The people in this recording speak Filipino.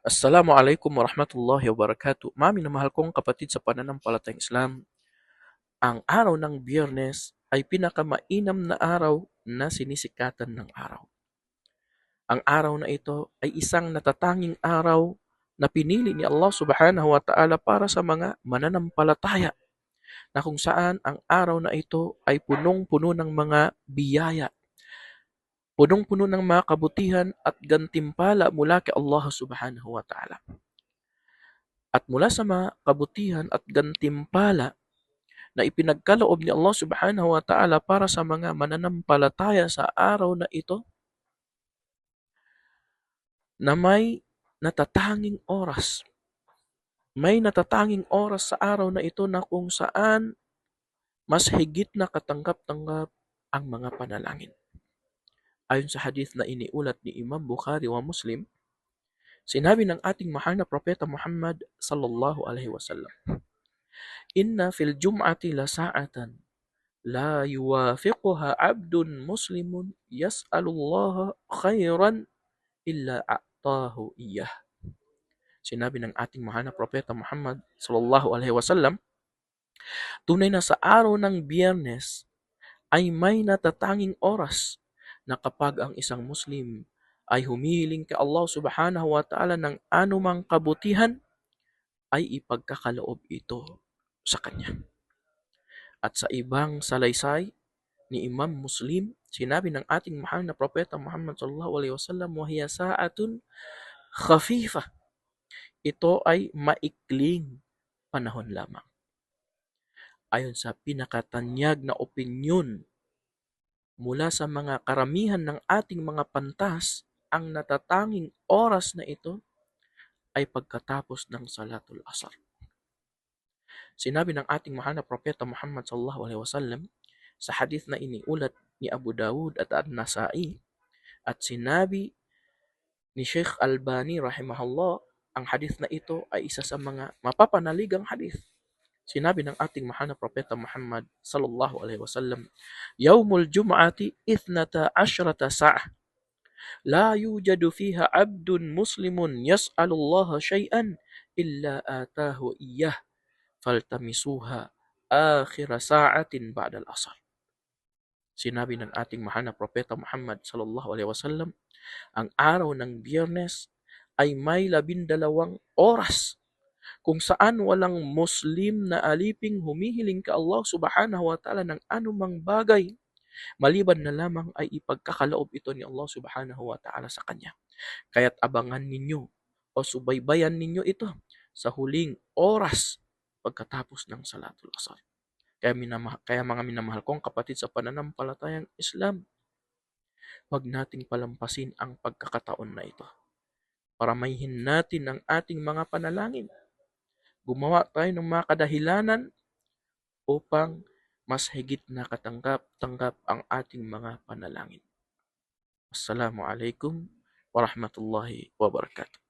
Assalamualaikum warahmatullahi wabarakatuh. Minamahal kong kapatid sa pananampalatayang Islam, ang araw ng Biyernes ay pinakamainam na araw na sinisikatan ng araw. Ang araw na ito ay isang natatanging araw na pinili ni Allah Subhanahu wa Ta'ala para sa mga mananampalataya, na kung saan ang araw na ito ay punong-puno ng mga biyaya, punong-puno ng mga kabutihan at gantimpala mula kay Allah Subhanahu wa Ta'ala. At mula sa mga kabutihan at gantimpala na ipinagkaloob ni Allah Subhanahu wa Ta'ala para sa mga mananampalataya sa araw na ito, na may natatanging oras. May natatanging oras sa araw na ito na kung saan mas higit na katanggap-tanggap ang mga panalangin. Ayon sa hadith na iniulat ni Imam Bukhari wa Muslim, sinabi ng ating mahal na propeta Muhammad sallallahu alaihi wasallam, "Inna fil jum'ati la sa'atan la yuwafiquha 'abdun muslimun yas'alullaha khairan illa a'tahu iyah." Sinabi ng ating mahal na propeta Muhammad sallallahu alaihi wasallam, tunay na sa araw ng Biyernes ay may natatanging oras na kapag ang isang Muslim ay humihiling kay Allah Subhanahu wa Ta'ala ng anumang kabutihan, ay ipagkakaloob ito sa kanya. At sa ibang salaysay ni Imam Muslim, sinabi ng ating mahal na propeta Muhammad sallallahu alaihi wasallam, "Wahiya sa'atun khafifa." Ito ay maikling panahon lamang. Ayon sa pinakatanyag na opinyon mula sa mga karamihan ng ating mga pantas, ang natatanging oras na ito ay pagkatapos ng Salatul Asar. Sinabi ng ating mahal na propeta Muhammad sallallahu alaihi wasallam sa hadith na iniulat ni Abu Dawud at An-Nasa'i, at sinabi ni Sheikh Albani rahimahullah, ang hadith na ito ay isa sa mga mapapanaligang hadith. Sinabi ng ating mahal na propeta Muhammad sallallahu alaihi wasallam, "Yaumul Jum'ati 12 sa'ah la yujadu fiha 'abdun muslimun yas'alullaha syai'an illa atahu iyyah faltamisuha akhir sa'atin ba'dal asar." Sinabi ng ating mahal na propeta Muhammad sallallahu alaihi wasallam, ang araw ng Biyernes ay may 12 oras kung saan walang Muslim na aliping humihiling ka Allah Subhanahu wa Ta'ala ng anumang bagay, maliban na lamang ay ipagkakaloob ito ni Allah Subhanahu wa Ta'ala sa kanya. Kaya't abangan ninyo o subaybayan ninyo ito sa huling oras pagkatapos ng Salatul Asar. Kaya mga minamahal kong kapatid sa pananampalatayang Islam, huwag nating palampasin ang pagkakataon na ito. Paramahin natin ang ating mga panalangin. Gumawa tayo ng mga kadahilanan upang mas higit na katanggap-tanggap ang ating mga panalangin. Assalamualaikum warahmatullahi wabarakatuh.